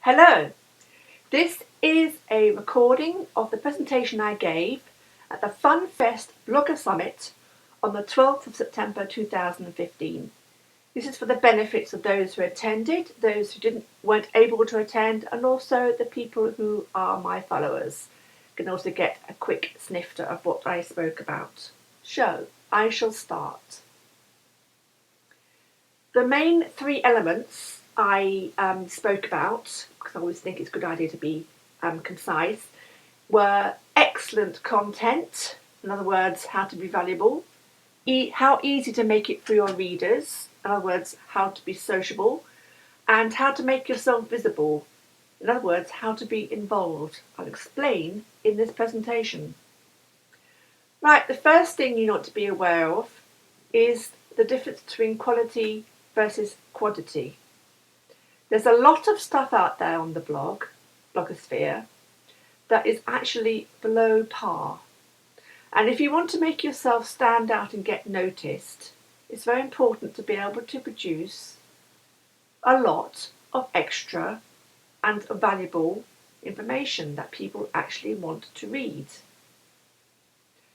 Hello, this is a recording of the presentation I gave at the FunFestUK Summit on the 12th of September 2015. This is for the benefits of those who attended, those who weren't able to attend, and also the people who are my followers can also get a quick snifter of what I spoke about. So, I shall start. The main three elements I spoke about, because I always think it's a good idea to be concise, were excellent content, in other words, how to be valuable, how easy to make it for your readers, in other words, how to be sociable, and how to make yourself visible, in other words, how to be involved. I'll explain in this presentation. Right, the first thing you want to be aware of is the difference between quality versus quantity. There's a lot of stuff out there on the blogosphere, that is actually below par. And if you want to make yourself stand out and get noticed, it's very important to be able to produce a lot of extra and valuable information that people actually want to read.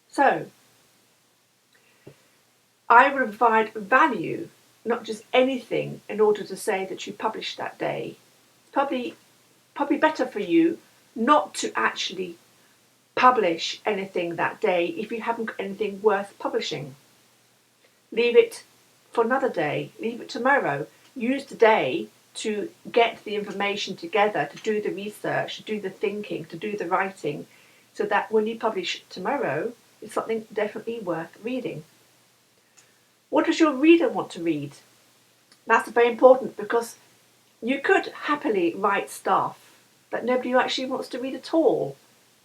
So, I will provide value, not just anything, in order to say that you published that day. It's probably better for you not to actually publish anything that day if you haven't got anything worth publishing. Leave it for another day, leave it tomorrow. Use the day to get the information together, to do the research, to do the thinking, to do the writing, so that when you publish tomorrow, it's something definitely worth reading. What does your reader want to read? That's very important, because you could happily write stuff that nobody actually wants to read at all.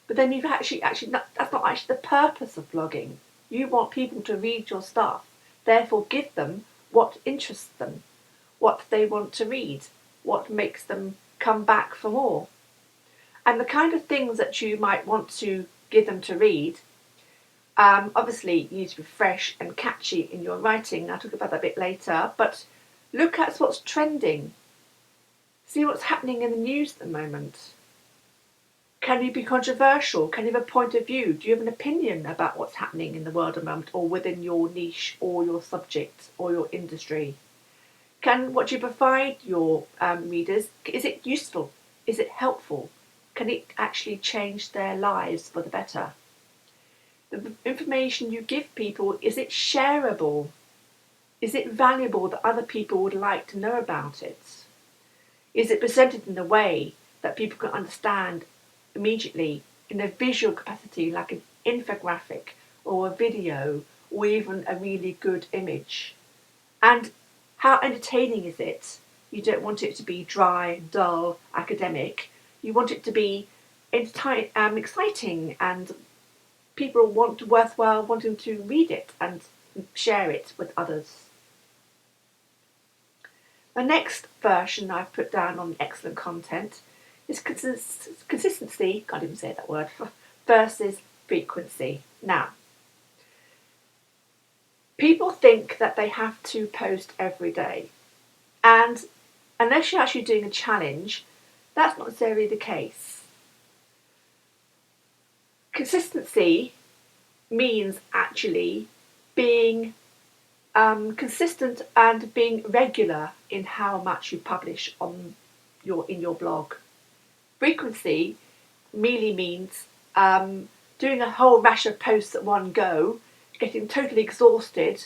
But then you've that's not actually the purpose of blogging. You want people to read your stuff. Therefore, give them what interests them, what they want to read, what makes them come back for more. And the kind of things that you might want to give them to read, obviously you need to be fresh and catchy in your writing. I'll talk about that a bit later. But look at what's trending. See what's happening in the news at the moment. Can you be controversial? Can you have a point of view? Do you have an opinion about what's happening in the world at the moment, or within your niche or your subject or your industry? What you provide your readers, is it useful? Is it helpful? Can it actually change their lives for the better? The information you give people, is it shareable? Is it valuable that other people would like to know about it? Is it presented in a way that people can understand immediately in a visual capacity, like an infographic or a video or even a really good image? And how entertaining is it? You don't want it to be dry, dull, academic. You want it to be exciting, and people wanting to read it and share it with others. The next version I've put down on excellent content is consistency, can't even say that word, versus frequency. Now, people think that they have to post every day, and unless you're actually doing a challenge, that's not necessarily the case. Consistency means actually being consistent and being regular in how much you publish in your blog. Frequency merely means doing a whole rash of posts at one go, getting totally exhausted,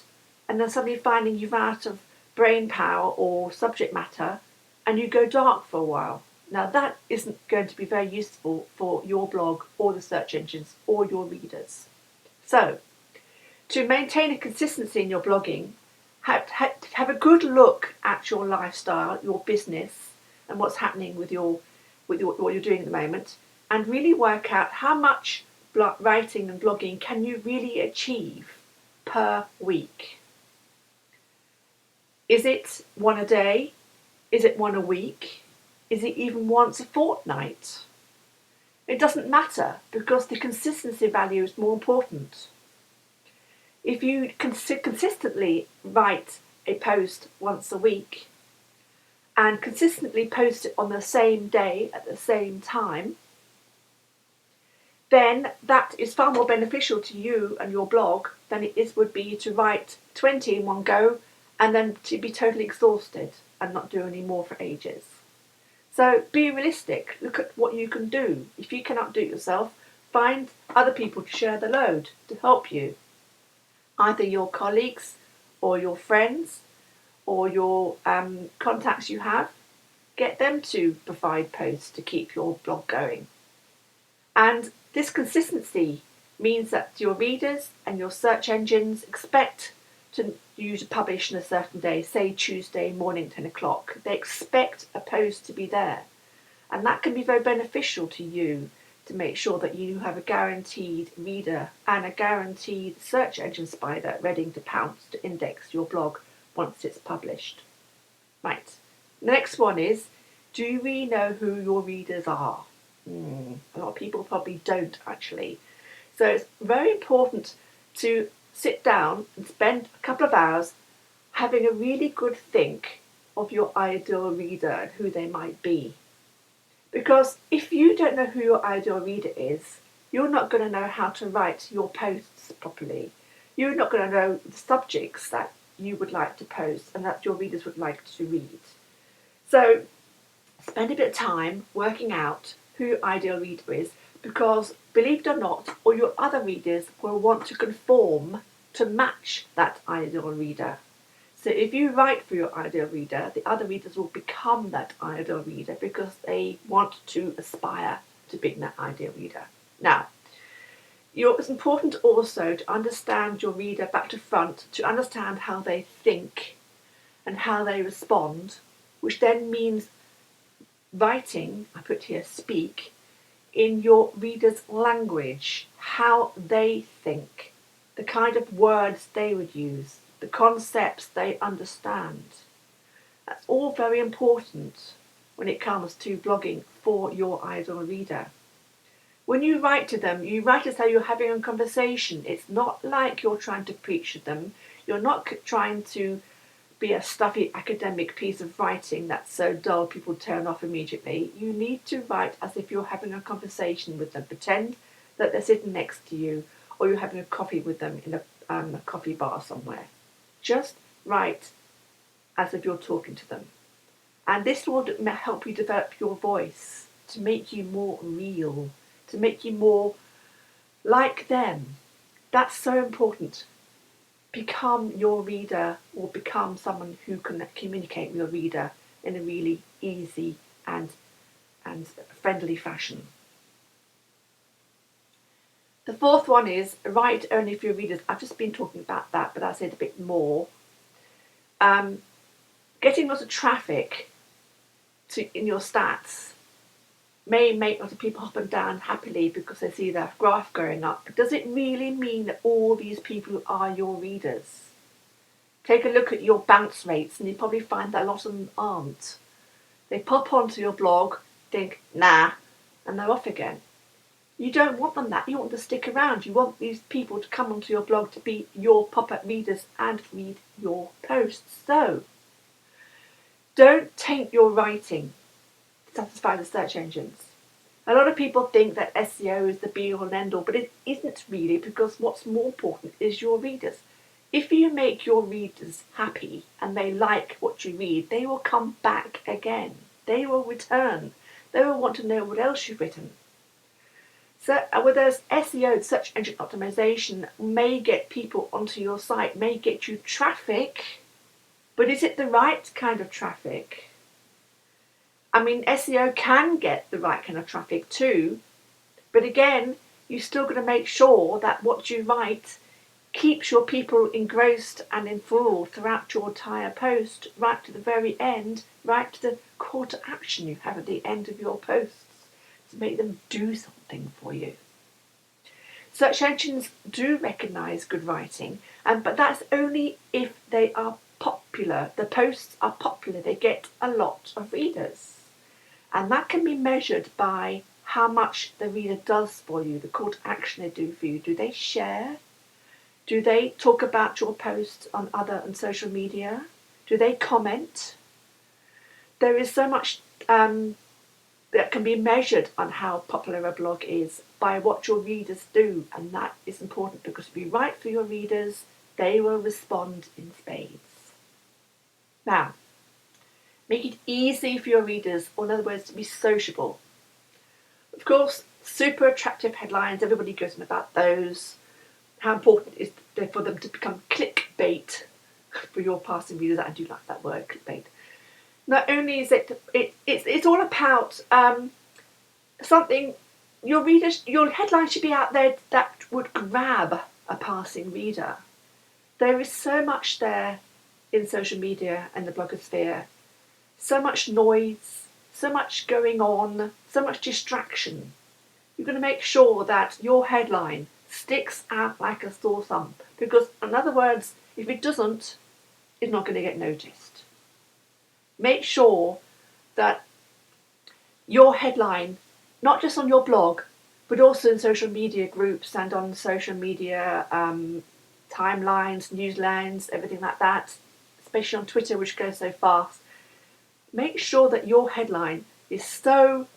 and then suddenly finding you've run out of brain power or subject matter, and you go dark for a while. Now that isn't going to be very useful for your blog or the search engines or your readers. So, to maintain a consistency in your blogging, have a good look at your lifestyle, your business, and what's happening with what you're doing at the moment, and really work out how much writing and blogging can you really achieve per week. Is it one a day? Is it one a week? Is it even once a fortnight? It doesn't matter, because the consistency value is more important. If you consistently write a post once a week, and consistently post it on the same day at the same time, then that is far more beneficial to you and your blog than it would be to write 20 in one go and then to be totally exhausted and not do any more for ages. So be realistic. Look at what you can do. If you cannot do it yourself, find other people to share the load, to help you. Either your colleagues or your friends or your contacts you have. Get them to provide posts to keep your blog going. And this consistency means that your readers and your search engines expect you to publish on a certain day, say Tuesday morning, 10 o'clock. They expect a post to be there. And that can be very beneficial to you to make sure that you have a guaranteed reader and a guaranteed search engine spider ready to pounce to index your blog once it's published. Right. The next one is, do you really know who your readers are? A lot of people probably don't actually. So it's very important to sit down and spend a couple of hours having a really good think of your ideal reader and who they might be. Because if you don't know who your ideal reader is, you're not going to know how to write your posts properly. You're not going to know the subjects that you would like to post and that your readers would like to read. So spend a bit of time working out who your ideal reader is, because believe it or not, all your other readers will want to conform to match that ideal reader. So if you write for your ideal reader, the other readers will become that ideal reader because they want to aspire to being that ideal reader. Now, it's important also to understand your reader back to front, to understand how they think and how they respond, which then means writing, I put here speak, in your reader's language, how they think, the kind of words they would use, the concepts they understand. That's all very important when it comes to blogging for your ideal reader. When you write to them, you write as though you're having a conversation. It's not like you're trying to preach to them. You're not trying to be a stuffy academic piece of writing that's so dull people turn off immediately. You need to write as if you're having a conversation with them. Pretend that they're sitting next to you or you're having a coffee with them in a coffee bar somewhere. Just write as if you're talking to them. And this will help you develop your voice to make you more real, to make you more like them. That's so important. Become your reader, or become someone who can communicate with your reader in a really easy and friendly fashion. The fourth one is write only for your readers. I've just been talking about that, but I'll say it a bit more. Getting lots of traffic in your stats may make lots of people hop and down happily because they see their graph going up. But does it really mean that all these people are your readers? Take a look at your bounce rates and you probably find that a lot of them aren't. They pop onto your blog, think, nah, and they're off again. You don't want them that. You want them to stick around. You want these people to come onto your blog to be your pop-up readers and read your posts. So, don't taint your writing to satisfy the search engines. A lot of people think that SEO is the be-all and end-all, but it isn't really, because what's more important is your readers. If you make your readers happy and they like what you read, they will come back again. They will return. They will want to know what else you've written. So whether it's SEO, search engine optimization, may get people onto your site, may get you traffic, but is it the right kind of traffic? I mean, SEO can get the right kind of traffic too, but again, you're still going to make sure that what you write keeps your people engrossed and enthralled throughout your entire post, right to the very end, right to the call to action you have at the end of your posts, to make them do something for you. Search engines do recognise good writing, but that's only if they are popular. The posts are popular, they get a lot of readers. And that can be measured by how much the reader does for you, the call to action they do for you. Do they share? Do they talk about your posts on social media? Do they comment? There is so much that can be measured on how popular a blog is by what your readers do, and that is important because if you write for your readers, they will respond in spades. Now, make it easy for your readers, or in other words, to be sociable. Of course, super attractive headlines, everybody goes on about those. How important it is for them to become clickbait for your passing readers. I do like that word, clickbait. Not only is it's all about something your headline should be out there that would grab a passing reader. There is so much there in social media and the blogosphere, so much noise, so much going on, so much distraction. You're going to make sure that your headline sticks out like a sore thumb, because in other words, if it doesn't, it's not going to get noticed. Make sure that your headline, not just on your blog, but also in social media groups and on social media timelines, newslines, everything like that, especially on Twitter, which goes so fast, make sure that your headline is so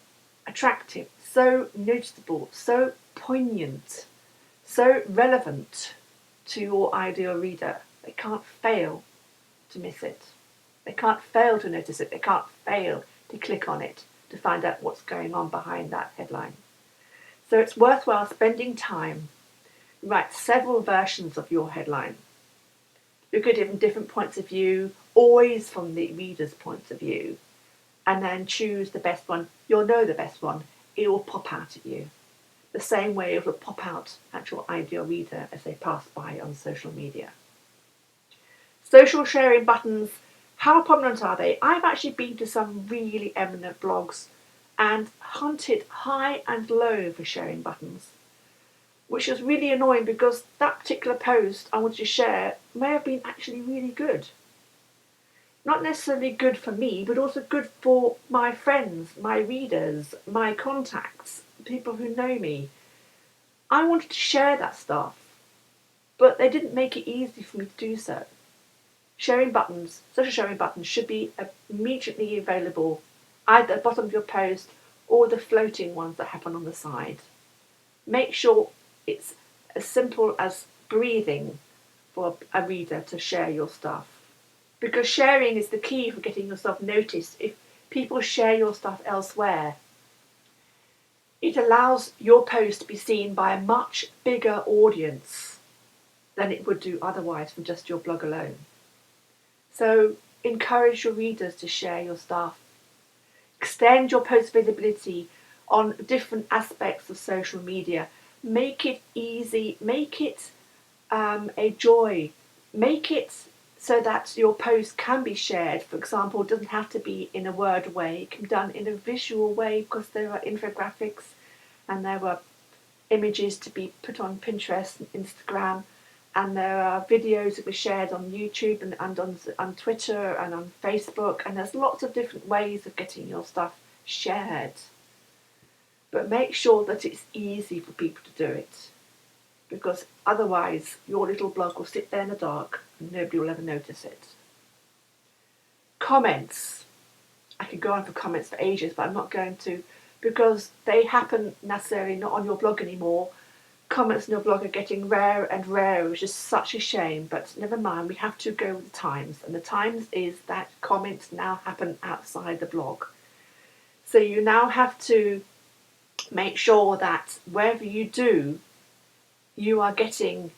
attractive, so noticeable, so poignant, so relevant to your ideal reader. They can't fail to miss it. They can't fail to notice it. They can't fail to click on it to find out what's going on behind that headline. So it's worthwhile spending time. Write several versions of your headline. Look at it from different points of view, always from the reader's point of view, and then choose the best one. You'll know the best one. It will pop out at you. The same way it will pop out at your ideal reader as they pass by on social media. Social sharing buttons, how prominent are they? I've actually been to some really eminent blogs and hunted high and low for sharing buttons, which is really annoying because that particular post I wanted to share may have been actually really good. Not necessarily good for me, but also good for my friends, my readers, my contacts, people who know me. I wanted to share that stuff, but they didn't make it easy for me to do so. Sharing buttons, social sharing buttons should be immediately available either at the bottom of your post or the floating ones that happen on the side. Make sure it's as simple as breathing for a reader to share your stuff. Because sharing is the key for getting yourself noticed. If people share your stuff elsewhere, it allows your post to be seen by a much bigger audience than it would do otherwise from just your blog alone. So encourage your readers to share your stuff. Extend your post visibility on different aspects of social media. Make it easy, make it a joy, make it so that your post can be shared. For example, it doesn't have to be in a word way, it can be done in a visual way because there are infographics and there were images to be put on Pinterest and Instagram, and there are videos that were shared on YouTube and on Twitter and on Facebook, and there's lots of different ways of getting your stuff shared. But make sure that it's easy for people to do it, because otherwise your little blog will sit there in the dark and nobody will ever notice it. Comments. I could go on for comments for ages, but I'm not going to, because they happen necessarily not on your blog anymore. Comments on your blog are getting rarer and rarer, which is such a shame, but never mind, we have to go with the times. And the times is that comments now happen outside the blog. So you now have to make sure that wherever you do, you are getting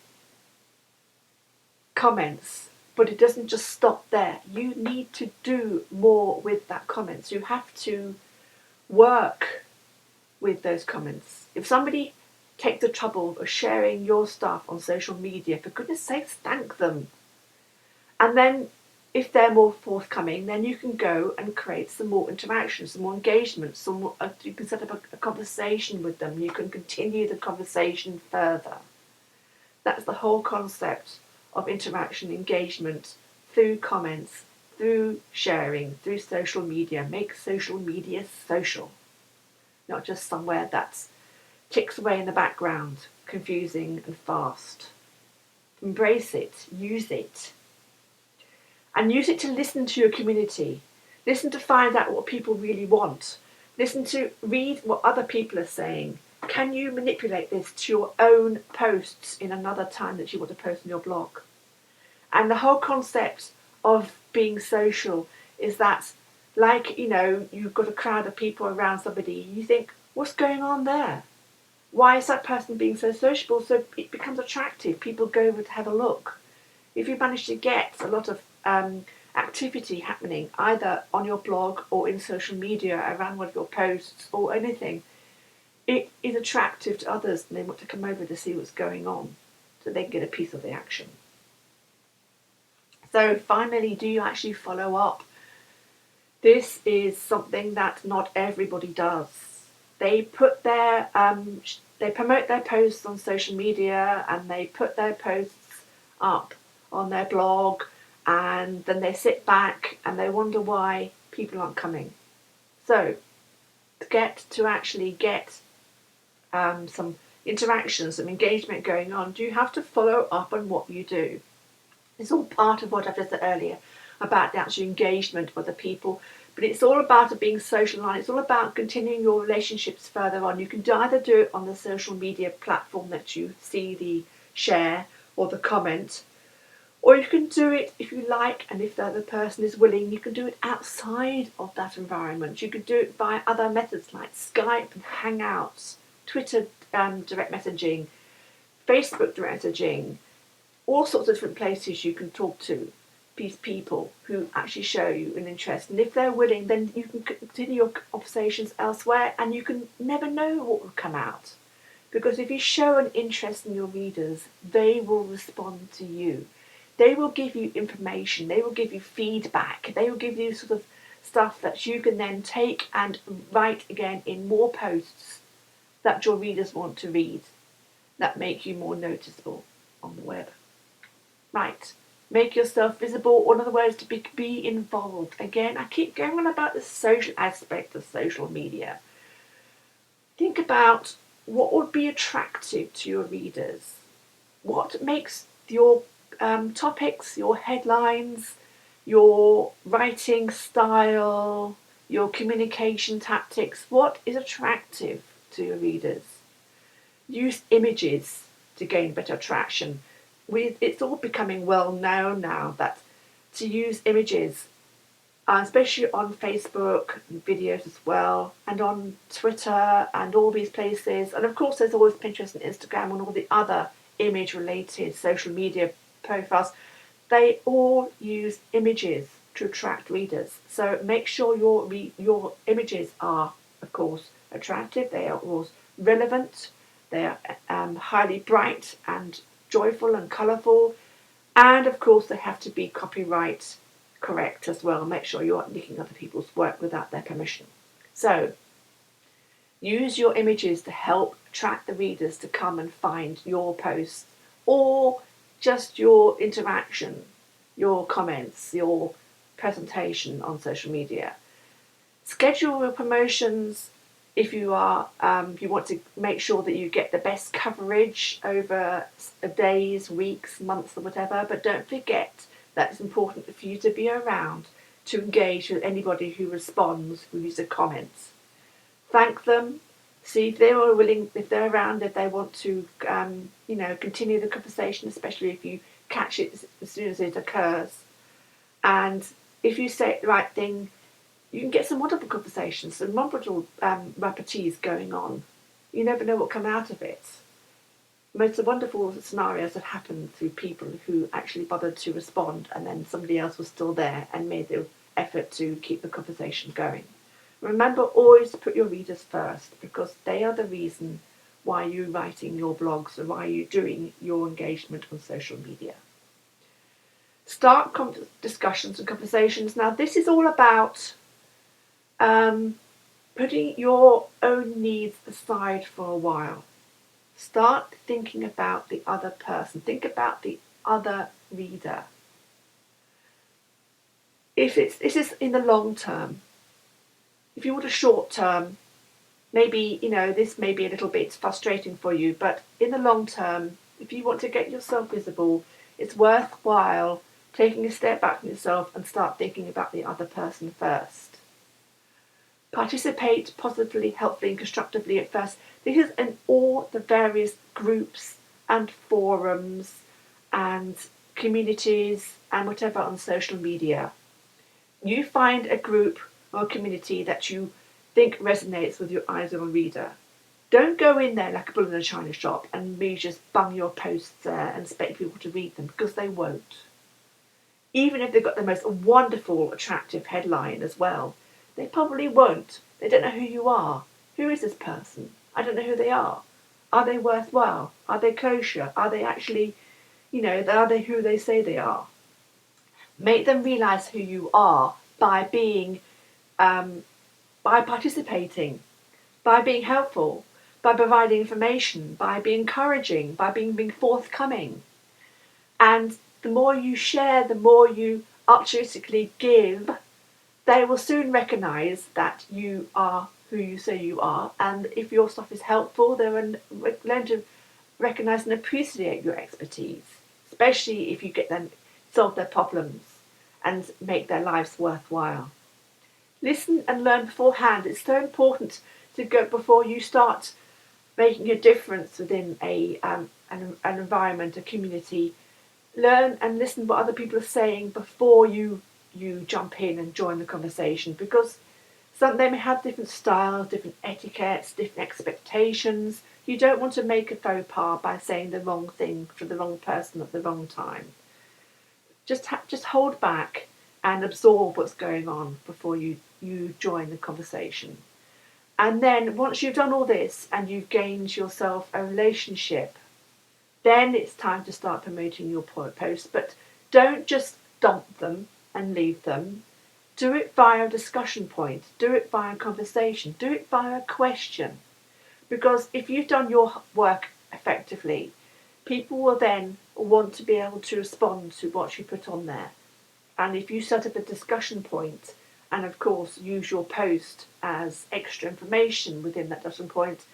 comments, but it doesn't just stop there. You need to do more with that comments. You have to work with those comments. If somebody takes the trouble of sharing your stuff on social media, for goodness sakes, thank them. And then if they're more forthcoming, then you can go and create some more interaction, some more engagement, you can set up a conversation with them. You can continue the conversation further. That's the whole concept of interaction, engagement, through comments, through sharing, through social media. Make social media social, not just somewhere that ticks away in the background, confusing and fast. Embrace it, use it. And use it to listen to your community. Listen to find out what people really want. Listen to read what other people are saying. Can you manipulate this to your own posts in another time that you want to post on your blog? And the whole concept of being social is that, like, you've got a crowd of people around somebody, you think, what's going on there? Why is that person being so sociable? So it becomes attractive. People go over to have a look. If you manage to get a lot of activity happening either on your blog or in social media around one of your posts or anything, it is attractive to others and they want to come over to see what's going on so they can get a piece of the action. So finally, do you actually follow up? This is something that not everybody does. They put they promote their posts on social media and they put their posts up on their blog, and then they sit back and they wonder why people aren't coming. So to actually get some interaction, some engagement going on, do you have to follow up on what you do? It's all part of what I've just said earlier about the actual engagement with the people, but it's all about it being social online. It's all about continuing your relationships further on. You can either do it on the social media platform that you see the share or the comment, or you can do it, if you like, and if the other person is willing, you can do it outside of that environment. You could do it by other methods like Skype and Hangouts, Twitter direct messaging, Facebook direct messaging, all sorts of different places you can talk to these people who actually show you an interest. And if they're willing, then you can continue your conversations elsewhere, and you can never know what will come out. Because if you show an interest in your readers, they will respond to you. They will give you information, they will give you feedback, they will give you sort of stuff that you can then take and write again in more posts that your readers want to read, that make you more noticeable on the web. Right, make yourself visible, or in other words, to be involved. Again, I keep going on about the social aspect of social media. Think about what would be attractive to your readers. What makes your topics, your headlines, your writing style, your communication tactics, what is attractive to your readers? Use images to gain better traction. It's all becoming well known now that to use images, especially on Facebook and videos as well, and on Twitter and all these places, and of course there's always Pinterest and Instagram and all the other image related social media profiles, they all use images to attract readers. So make sure your images are, of course, attractive, they are always relevant, they are highly bright and joyful and colourful, and of course they have to be copyright correct as well. Make sure you're not nicking other people's work without their permission. So use your images to help attract the readers to come and find your posts, or just your interaction, your comments, your presentation on social media. Schedule your promotions if you want to make sure that you get the best coverage over days, weeks, months, or whatever. But don't forget that it's important for you to be around to engage with anybody who responds, who leaves a comment. Thank them. See if they are willing, if they're around, if they want to, continue the conversation, especially if you catch it as soon as it occurs. And if you say the right thing, you can get some wonderful conversations, some wonderful repartees going on. You never know what come out of it. Most wonderful scenarios have happened through people who actually bothered to respond, and then somebody else was still there and made the effort to keep the conversation going. Remember, always put your readers first, because they are the reason why you're writing your blogs or why you're doing your engagement on social media. Start discussions and conversations. Now, this is all about putting your own needs aside for a while. Start thinking about the other person. Think about the other reader. This is in the long term. If you want a short term, maybe, this may be a little bit frustrating for you, but in the long term, if you want to get yourself visible, it's worthwhile taking a step back from yourself and start thinking about the other person first. Participate positively, helpfully and constructively at first. This is in all the various groups and forums and communities and whatever on social media. You find a group or a community that you think resonates with your ideal reader. Don't go in there like a bull in a china shop and me just bung your posts there and expect people to read them, because they won't. Even if they've got the most wonderful, attractive headline as well, they probably won't. They don't know who you are. Who is this person? I don't know who they are. Are they worthwhile? Are they kosher? Are they actually, are they who they say they are? Make them realise who you are by being, by participating, by being helpful, by providing information, by being encouraging, by being forthcoming. And the more you share, the more you altruistically give, they will soon recognise that you are who you say you are. And if your stuff is helpful, they will learn to recognise and appreciate your expertise, especially if you get them solve their problems and make their lives worthwhile. Listen and learn beforehand. It's so important to go before you start making a difference within an environment, a community. Learn and listen what other people are saying before you jump in and join the conversation, because they may have different styles, different etiquettes, different expectations. You don't want to make a faux pas by saying the wrong thing to the wrong person at the wrong time. Just hold back and absorb what's going on before you join the conversation. And then once you've done all this and you've gained yourself a relationship, then it's time to start promoting your posts. But don't just dump them and leave them. Do it via a discussion point. Do it via a conversation. Do it via a question. Because if you've done your work effectively, people will then want to be able to respond to what you put on there. And if you set up a discussion point and, of course, use your post as extra information within that discussion point,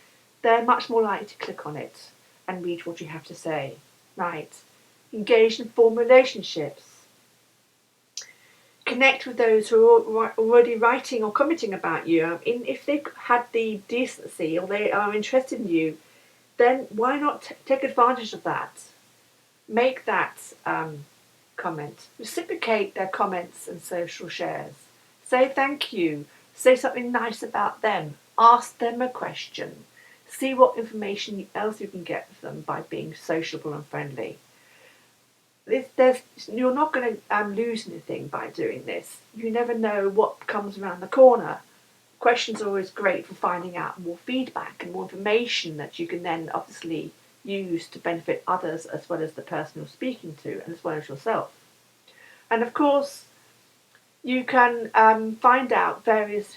they're much more likely to click on it and read what you have to say. Right. Engage and form relationships. Connect with those who are already writing or commenting about you. If they've had the decency or they are interested in you, then why not take advantage of that? Make that comment. Reciprocate their comments and social shares. Say thank you. Say something nice about them. Ask them a question. See what information else you can get from them by being sociable and friendly. You're not going to lose anything by doing this. You never know what comes around the corner. Questions are always great for finding out more feedback and more information that you can then obviously use to benefit others as well as the person you're speaking to and as well as yourself. And of course, you can find out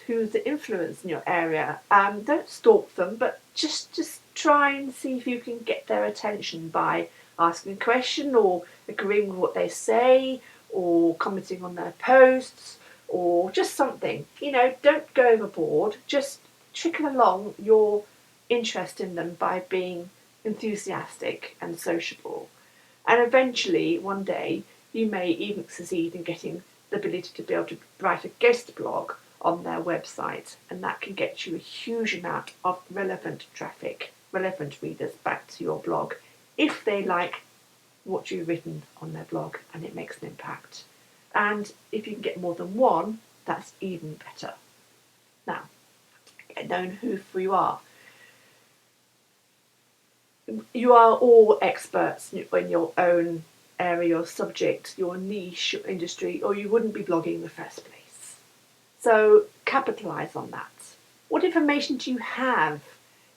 who's the influence in your area. Don't stalk them, but just try and see if you can get their attention by asking a question or agreeing with what they say or commenting on their posts or just something. Don't go overboard. Just trickle along your interest in them by being enthusiastic and sociable. And eventually, one day, you may even succeed in getting the ability to be able to write a guest blog on their website, and that can get you a huge amount of relevant traffic, relevant readers back to your blog if they like what you've written on their blog and it makes an impact. And if you can get more than one, that's even better. Now, get known who you are. You are all experts in your own area, your subject, your niche, your industry, or you wouldn't be blogging in the first place. So capitalise on that. What information do you have?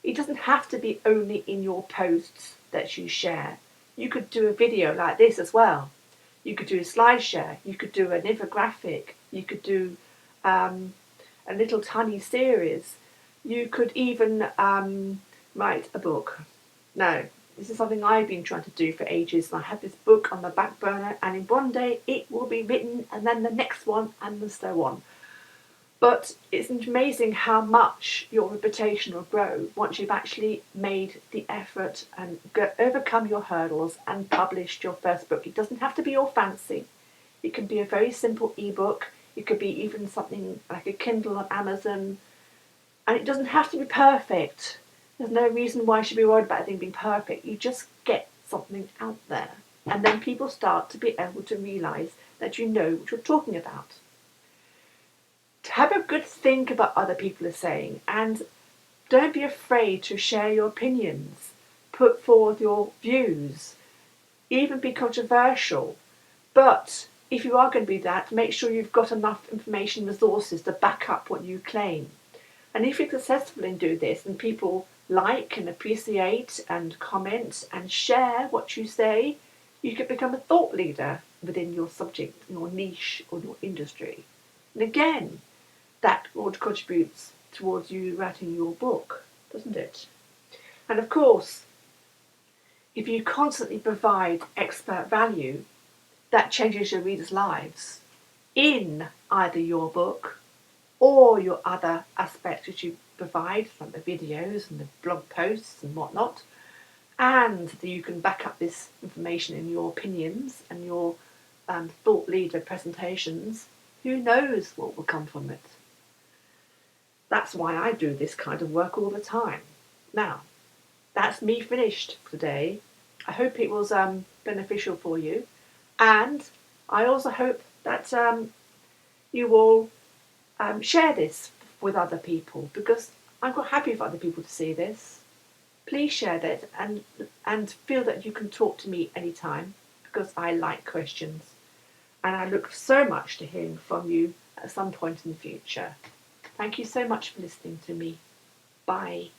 It doesn't have to be only in your posts that you share. You could do a video like this as well. You could do a slideshare. You could do an infographic. You could do a little tiny series. You could even write a book. No, this is something I've been trying to do for ages, and I have this book on the back burner, and in one day it will be written, and then the next one, and so on. But it's amazing how much your reputation will grow once you've actually made the effort and overcome your hurdles and published your first book. It doesn't have to be all fancy. It can be a very simple ebook. It could be even something like a Kindle on Amazon. And it doesn't have to be perfect. There's no reason why you should be worried about anything being perfect. You just get something out there. And then people start to be able to realise that you know what you're talking about. To have a good think about what other people are saying, and don't be afraid to share your opinions. Put forward your views. Even be controversial. But if you are going to be that, make sure you've got enough information resources to back up what you claim. And if you're successful in doing this and people like and appreciate and comment and share what you say, you can become a thought leader within your subject, your niche or your industry. And again, that all contributes towards you writing your book, doesn't it? And of course, if you constantly provide expert value, that changes your readers' lives in either your book or your other aspects which you provide, like the videos and the blog posts and whatnot, and that you can back up this information in your opinions and your thought leader presentations. Who knows what will come from it? That's why I do this kind of work all the time. Now, that's me finished today. I hope it was beneficial for you, and I also hope that you will share this with other people, because I'm quite happy for other people to see this. Please share that and feel that you can talk to me anytime, because I like questions and I look so much to hearing from you at some point in the future. Thank you so much for listening to me. Bye.